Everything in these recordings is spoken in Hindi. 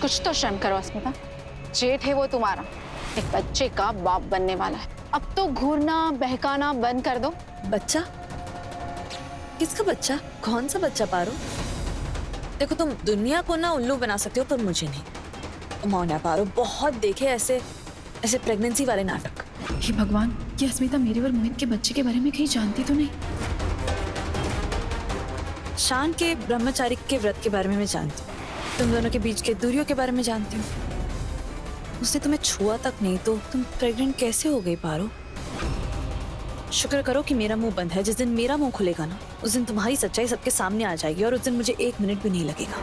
कुछ तो शर्म करो अस्मिता। जेठ है वो तुम्हारा, एक बच्चे का बाप बनने वाला है। अब तो घूरना बहकाना बंद कर दो। बच्चा? किसका बच्चा? कौन सा बच्चा पारो? देखो तुम दुनिया को ना उल्लू बना सकते हो पर मुझे नहीं। मौना पारो, बहुत देखे ऐसे ऐसे प्रेगनेंसी वाले नाटक। हे भगवान, ये अस्मिता मेरे और मोहित के बच्चे के बारे में कहीं जानती तो नहीं? शान के ब्रह्मचारी के व्रत के बारे में मैं जानती हूँ, तुम दोनों के बीच के दूरियों के बारे में जानती हूँ। उसने तुम्हें छुआ तक नहीं तो तुम प्रेग्नेंट कैसे हो गई पारो? शुक्र करो कि मेरा मुंह बंद है। जिस दिन मेरा मुंह खुलेगा ना, उस दिन तुम्हारी सच्चाई सबके सामने आ जाएगी और उस दिन मुझे 1 मिनट भी नहीं लगेगा।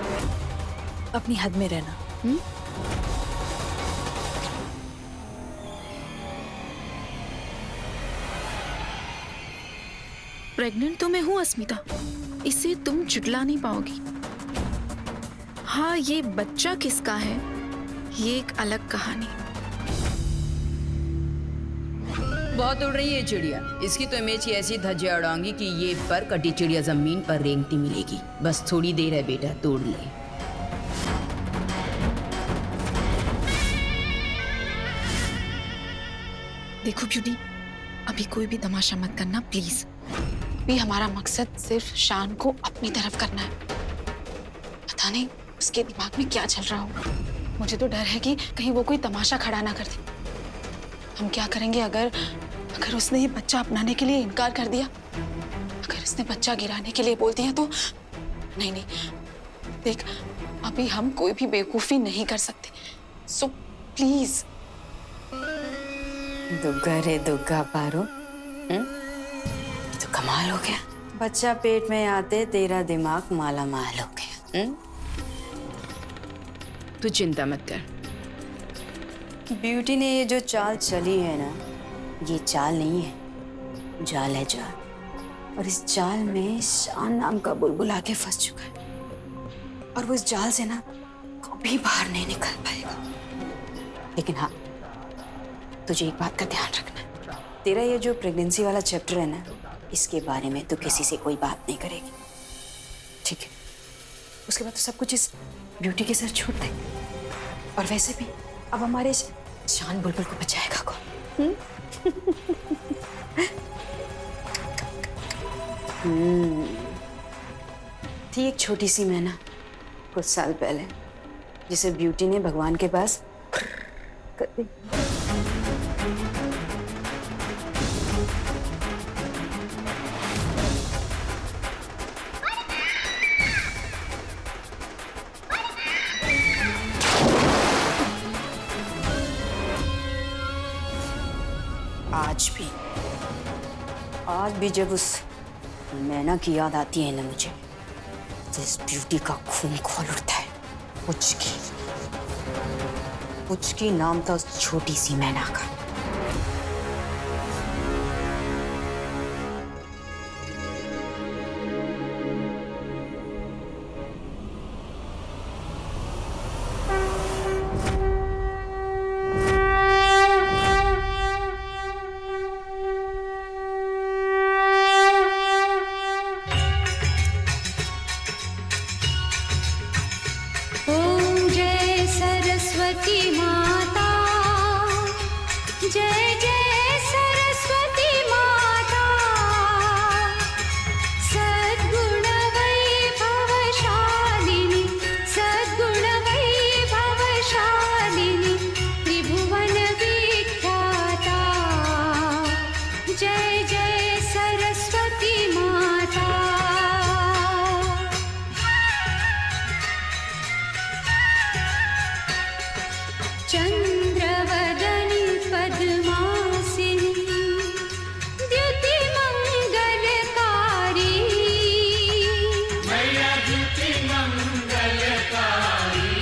अपनी हद में रहना। प्रेग्नेंट तो मैं हूँ अस्मिता, इसे तुम झुठला नहीं पाओगी। हाँ, ये बच्चा किसका है ये एक अलग कहानी। बहुत उड़ रही है चिड़िया, इसकी तो इमेज की ऐसी धज्जियां उड़ाऊंगी कि ये पर कटी चिड़िया जमीन पर रेंगती मिलेगी। बस थोड़ी देर है बेटा, तोड़ ले। देखो ब्यूटी, अभी कोई भी तमाशा मत करना प्लीज। अभी हमारा मकसद सिर्फ शान को अपनी तरफ करना है। पता नहीं उसके दिमाग में क्या चल रहा होगा। मुझे तो डर है कि कहीं वो कोई तमाशा खड़ा ना कर दे। हम क्या करेंगे अगर उसने ये बच्चा अपनाने के लिए इनकार कर दिया? अगर उसने बच्चा गिराने के लिए बोल दिया तो? नहीं नहीं, देख अभी हम कोई भी बेवकूफी नहीं कर सकते। So please. दुग्गा रे दुग्गा पारो, तो कमाल हो गया। बच्चा पेट में आते तेरा दिमाग माला माल हो गया। तू चिंता मत कर। ब्यूटी ने ये जो चाल चली है ना, ये चाल नहीं है, जाल है जाल। और इस जाल में शान नाम का बुलबुल आके फंस चुका है और वो इस जाल से ना कभी बाहर नहीं निकल पाएगा। लेकिन हाँ, तुझे एक बात का ध्यान रखना है। तेरा ये जो प्रेगनेंसी वाला चैप्टर है ना, इसके बारे में तो किसी से कोई बात नहीं करेगी, ठीक है? उसके बाद तो सब कुछ इस ब्यूटी के सर छोड़ दे। और वैसे भी अब हमारे शान बुलबुल को बचाएगा कौन? थी एक छोटी सी मैना कुछ साल पहले, जिसे ब्यूटी ने भगवान के पास कर दी। आज भी जब उस मैना की याद आती है ना मुझे, तो इस ब्यूटी का खून खौल उठता है। पुचकी नाम था उस छोटी सी मैना का। चंद्रवदनी पद्मासिनी द्युति मंगलकारी, मैया द्युति मंगलकारी।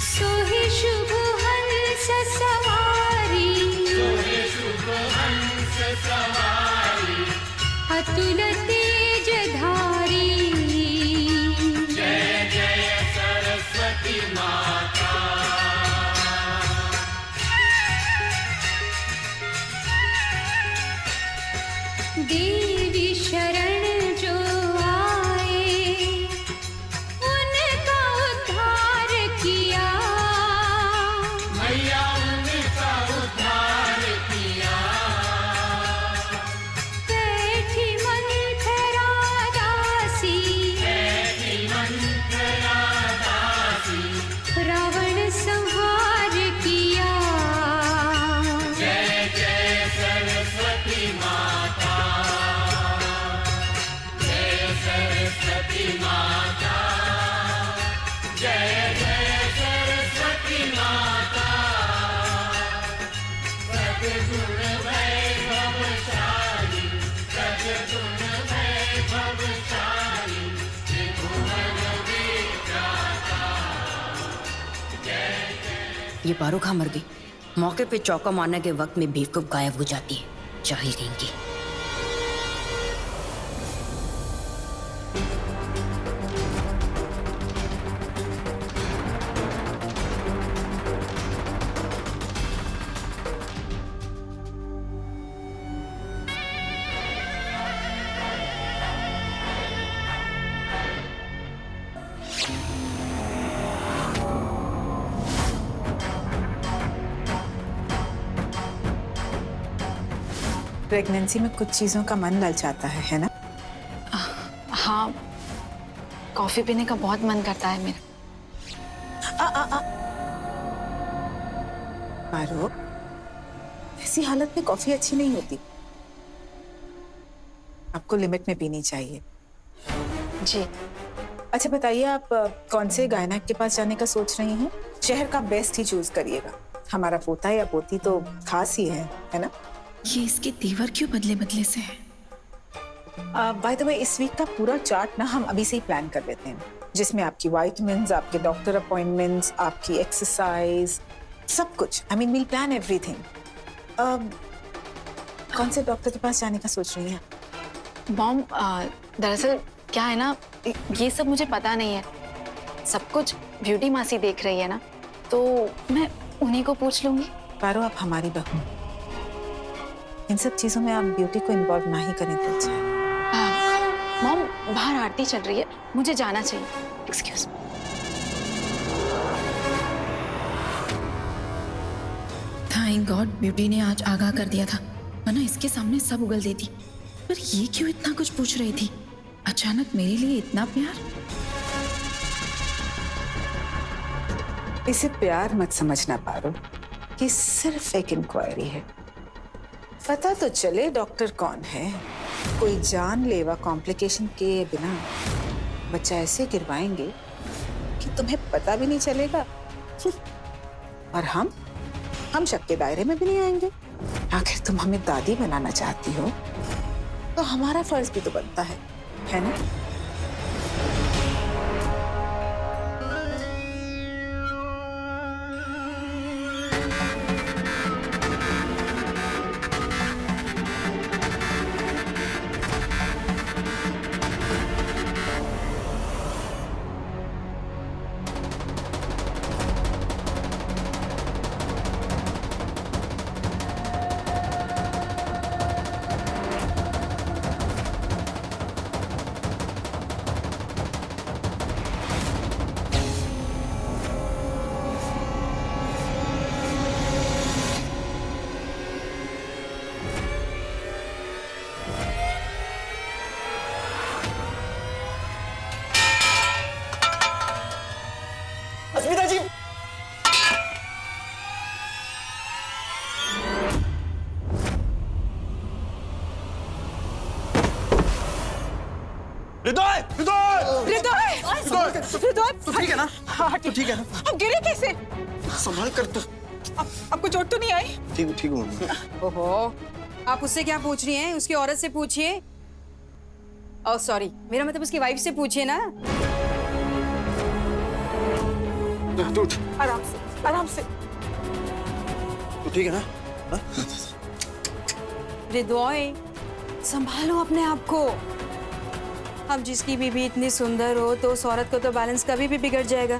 सोहे शुभ हंस सवारी, सोहे शुभ हंस सवारी। अतुल तेज धारी, जय जय सरस्वती माता। देवी शरण जो आए उनका उद्धार ये पारो कहाँ मर गई? मौके पे चौका मारने के वक्त में बेवकूफ गायब हो जाती है, जाहिल कहेंगी। प्रेगनेंसी में कुछ चीजों का मन ललचाता है ना? हाँ, कॉफी पीने का बहुत मन करता है मेरा। पारो, ऐसी हालत में कॉफी अच्छी नहीं होती। आपको लिमिट में पीनी चाहिए। जी। अच्छा बताइए, आप कौन से गायनेक के पास जाने का सोच रही हैं? शहर का बेस्ट ही चूज करिएगा। हमारा पोता या पोती तो खास ही है ना? ये इसके तेवर क्यों बदले बदले से है? बाय द वे, इस वीक का पूरा चार्ट ना हम अभी से ही प्लान कर लेते हैं, जिसमें आपकी विटामिन्स, आपके डॉक्टर अपॉइंटमेंट्स, आपकी एक्सरसाइज, सब कुछ। I mean we'll plan everything. कौन से डॉक्टर के पास जाने का सोच रही हैं? मॉम, दरअसल क्या है ना, ये सब मुझे पता नहीं है। सब कुछ ब्यूटी मासी देख रही है ना, तो मैं उन्हीं को पूछ लूंगी। पारो, आप हमारी बहू, इन सब चीजों में आप ब्यूटी को इन्वॉल्व ना ही करें तो अच्छा है। मॉम, बाहर आरती चल रही है, मुझे जाना चाहिए। Excuse me. Thank God beauty ने आज आगाह कर दिया था, वरना इसके सामने सब उगल देती। पर ये क्यों इतना कुछ पूछ रही थी? अचानक मेरे लिए इतना प्यार? इसे प्यार मत समझना पारो, ये सिर्फ एक इंक्वायरी है। पता तो चले डॉक्टर कौन है। कोई जानलेवा कॉम्प्लिकेशन के बिना बच्चा ऐसे गिरवाएंगे कि तुम्हें पता भी नहीं चलेगा। और हम शक के दायरे में भी नहीं आएंगे। आखिर तुम हमें दादी बनाना चाहती हो, तो हमारा फर्ज भी तो बनता है ना? अस्मिता जी, हृदय ठीक है ना? हाँ ठीक है ना? अब गिरे कैसे? संभाल कर तू। आपको चोट तो नहीं आई? ठीक हूँ। ओहो, आप उससे क्या पूछ रही हैं? उसकी औरत से पूछिए। ओह सॉरी, मेरा मतलब उसकी वाइफ से पूछिए ना। तू उठ। आराम से। तू ठीक है ना? हाँ? हृदय, संभालो अपने आप को। अब जिसकी बीवी इतनी सुंदर हो तो उस औरत को तो बैलेंस कभी भी बिगड़ जाएगा।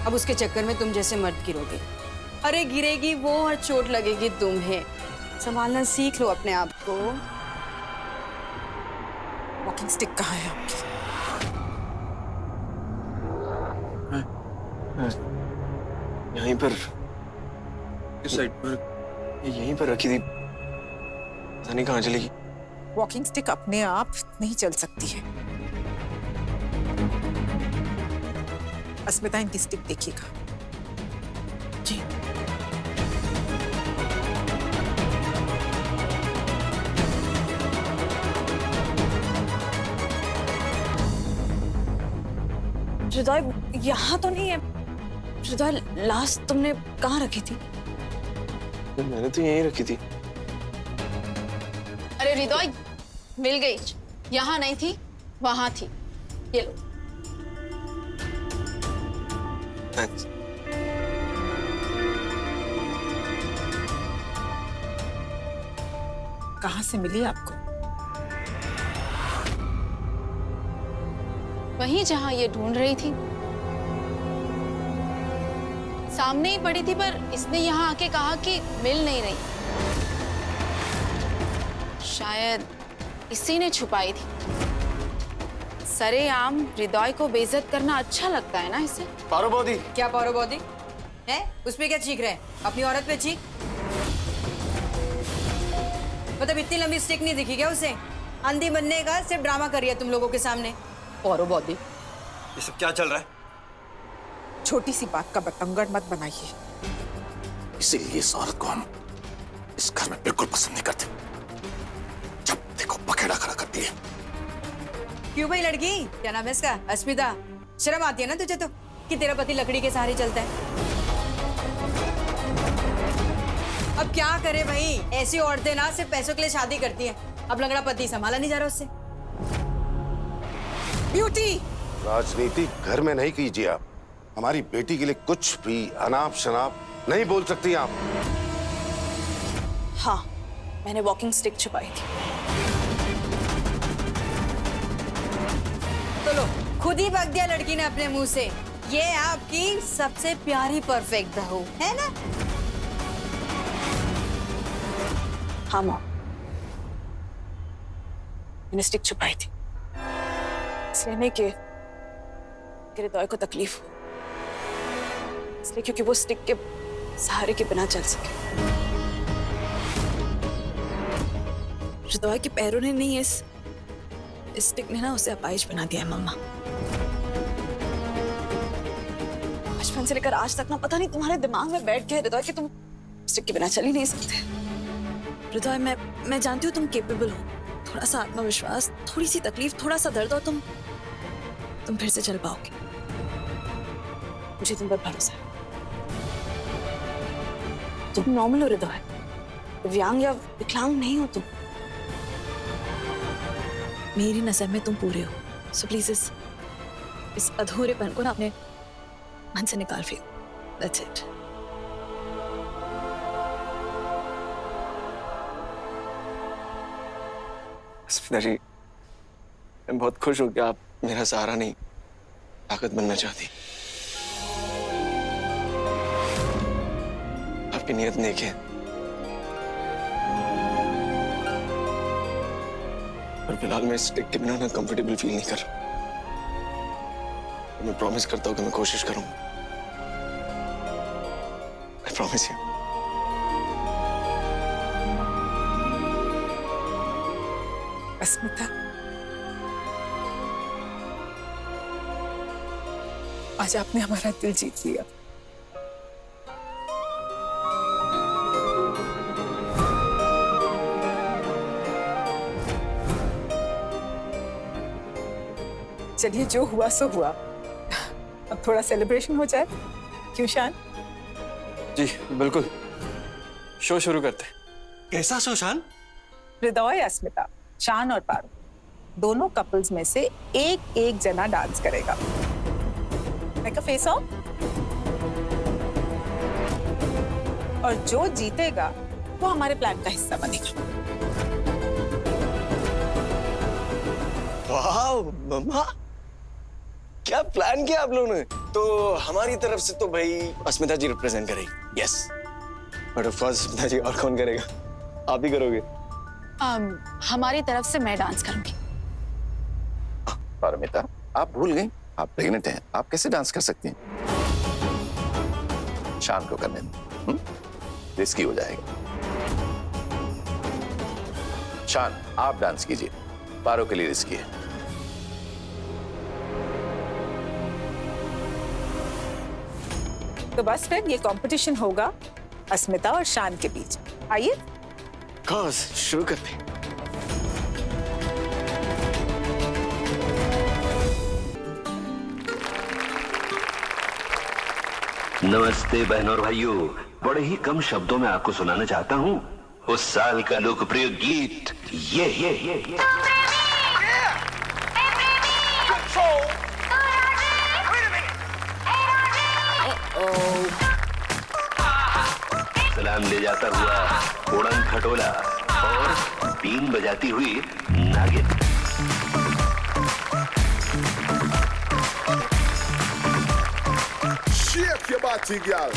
अब उसके चक्कर में तुम जैसे मत गिरोगे। अरे गिरेगी वो और चोट लगेगी तुम्हें। संभालना सीख लो अपने आप को। वॉकिंग स्टिक कहाँ है आपकी? यहीं पर, इस साइड पर, यहीं पर रखी थी। पता नहीं कहाँ चली गई। वॉकिंग स्टिक अपने आप नहीं चल सकती है। अस्मिता, इनकी स्टिक देखिएगा। जी। हृदय, यहाँ तो नहीं है। हृदय, लास्ट तुमने कहाँ रखी थी? मैंने तो यहीं रखी थी। अरे हृदय, मिल गई। यहाँ नहीं थी, वहां थी। ये लो। थैंक्स। कहाँ से मिली आपको? वहीं जहां ये ढूंढ रही थी। सामने ही पड़ी थी, पर इसने यहाँ आके कहा कि मिल नहीं रही। शायद इसी ने छुपाई थी। सरेआम हृदय को बेइज्जत करना अच्छा लगता है ना इसे? पारो बॉडी। क्या पारो बॉडी है? उसपे क्या चीख रहे हैं? अपनी औरत पे चीख। मतलब इतनी लंबी स्टिक नहीं दिखी क्या उसे? अंधी बनने का सिर्फ ड्रामा कर रही है तुम लोगों के सामने। पारो बॉडी। ये सब क्या चल रहा है? छोटी सी बात का बतंगड़ मत बनाइए। इसीलिए इस औरत को हम इस घर में बिल्कुल पसंद नहीं करते। जब देखो पखेड़ा खड़ा करती है। क्यों भाई लड़की? क्या नाम है इसका? अस्मिता। शर्म आती है ना तुझे तो कि तेरा पति लकड़ी के सहारे चलता है? अब क्या करे भाई, ऐसी औरतें ना सिर्फ पैसों के लिए शादी करती हैं। अब लंगड़ा पति संभाला नहीं जा रहा उससे। ब्यूटी, राजनीति घर में नहीं कीजिए आप। हमारी बेटी के लिए कुछ भी अनाप शनाप नहीं बोल सकती आप। हाँ, मैंने वॉकिंग स्टिक छुपाई थी। तो लो, खुद ही बक दिया लड़की ने अपने मुंह से। ये आपकी सबसे प्यारी परफेक्ट बहू है ना? हाँ मॉम, मैंने स्टिक छुपाई थी इसलिए नहीं कि हृदय को तकलीफ हो, इसलिए क्योंकि वो स्टिक के सहारे के बिना चल सके। हृदय के पैरों ने नहीं, इस स्टिक ने ना उसे अपाहिज बना दिया है मम्मा। बचपन से लेकर आज तक ना पता नहीं तुम्हारे दिमाग में बैठ गया हृदय कि तुम स्टिक के बिना चल ही नहीं सकते। हृदय, मैं जानती हूँ तुम केपेबल हो। थोड़ा सा आत्मविश्वास, थोड़ी सी तकलीफ, थोड़ा सा दर्द और तुम फिर से चल पाओगे। मुझे तुम पर भरोसा है। तुम नॉर्मल हो हृदय, दिव्यांग या विकलांग नहीं हो तुम। मेरी नजर में तुम पूरे हो। सो प्लीज इस अधूरेपन को ना अपने मन से निकाल फेंको। That's it. अस्मिता जी, मैं बहुत खुश हूँ कि आप मेरा सहारा नहीं, ताकत बनना चाहती। आपकी नीयत नेक है, पर फिलहाल मैं इस स्टिक के बिना ना कंफर्टेबल फील नहीं कर रहा। मैं प्रॉमिस करता हूँ कि मैं कोशिश करूंगा। I promise you. अस्मिता, आज आपने हमारा दिल जीत लिया। चलिए, जो हुआ सो हुआ। अब थोड़ा सेलिब्रेशन हो जाए, क्यों शान? जी बिल्कुल, शो शुरू करते हैं। कैसा शो शान? हृदय, अस्मिता, शान और पारो, दोनों कपल्स में से एक जना डांस करेगा। Make a face of. और जो जीतेगा वो हमारे प्लान का हिस्सा बनेगा। वाह मम्मा, क्या प्लान किया आप लोगों ने? तो हमारी तरफ से तो भाई अस्मिता जी रिप्रेजेंट करेगी। यस, बट ऑफ कोर्स अस्मिता जी, और कौन करेगा? आप ही करोगे। हमारी तरफ से मैं डांस करूंगी। पारमिता, आप भूल गई, आप प्रेग्नेंट हैं, आप कैसे डांस कर सकती हैं? शान को करने दें, रिस्की हो जाएगा। शान, आप डांस कीजिए, पारो के लिए रिस्की है। तो बस फिर ये कंपटीशन होगा अस्मिता और शान के बीच। आइए, कॉज शुरू करते हैं। नमस्ते बहनों और भाइयों, बड़े ही कम शब्दों में आपको सुनाना चाहता हूँ उस साल का लोकप्रिय गीत ये। जान ले जाता हुआ उड़न खटोला और बीन बजाती हुई नागिन। Shake your body, girl.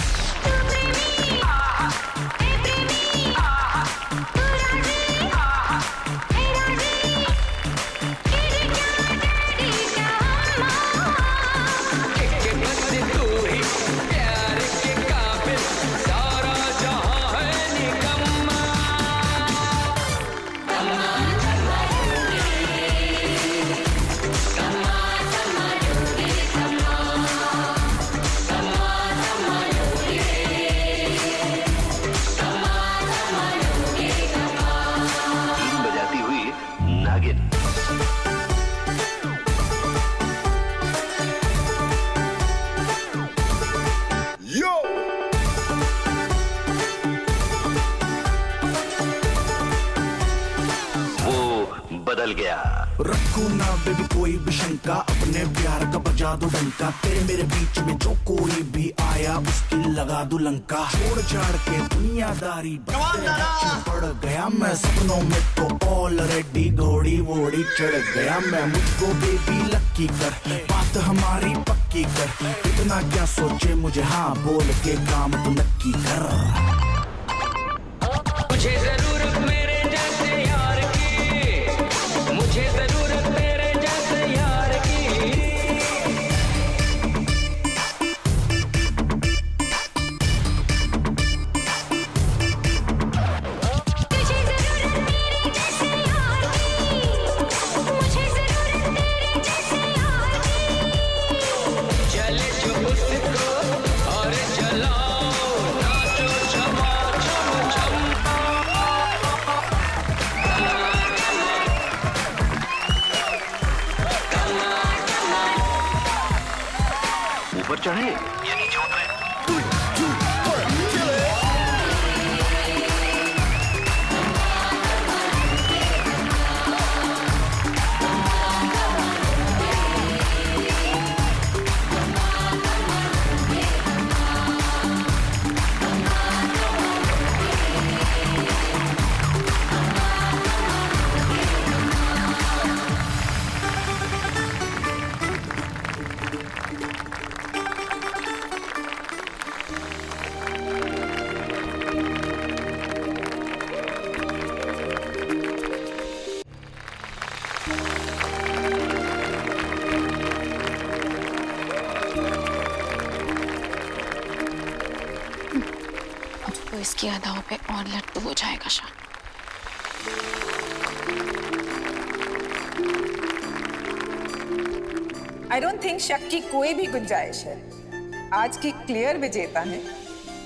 बदल गया। रखो ना बेबी कोई भी शंका, अपने प्यार का बजा दो डंका, तेरे मेरे बीच में जो कोई भी आया उसकी लगा दो लंका। छोड़ छाड़ के दुनियादारी पड़ गया मैं सपनों में तो ऑलरेडी घोड़ी वोड़ी चढ़ गया मैं। मुझको बेबी लक्की कर, बात हमारी पक्की कर, इतना क्या सोचे मुझे हाँ बोल के काम तो नक्की कर। मुझे जरूरत मेरे जैसे यार की, मुझे जरूरत मेरे जैसे यार की। तुझे जरूरत मेरे जैसे यार की, मुझे जरूरत मेरे जैसे यार की। चले जो उसको और चलाओ नाचो छमा छम छम। ऊपर चढ़े या नीचे उतरे। तो इसकी अदाओं पे और लट्टू हो जाएगा शान। आई डोंट थिंक शक की कोई भी गुंजाइश है। आज की क्लियर विजेता है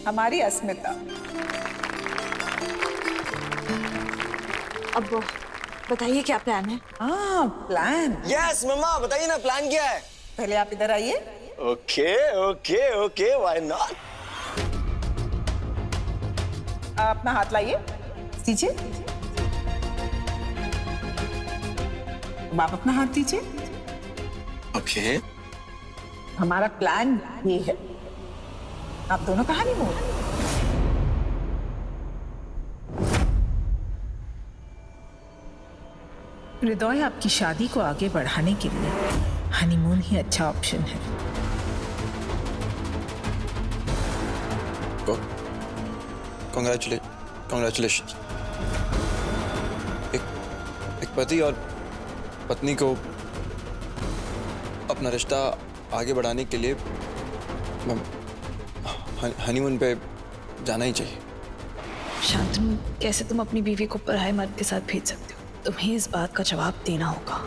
हमारी अस्मिता। अब बताइए क्या प्लान है? हाँ प्लान। यस मम्मा बताइए ना प्लान क्या है। पहले आप इधर आइए। Okay okay okay why not. अपना हाथ लाइए दीजिए। आप अपना हाथ दीजिए। ओके हमारा प्लान ये है, आप दोनों का हनीमून। हृदय आपकी शादी को आगे बढ़ाने के लिए हनीमून ही अच्छा ऑप्शन है। Congratulations. एक पति और पत्नी को अपना रिश्ता आगे बढ़ाने के लिए हनीमून पे जाना ही चाहिए। शांतनु, कैसे तुम अपनी बीवी को पराये मर्द के साथ भेज सकते हो? तुम्हें इस बात का जवाब देना होगा।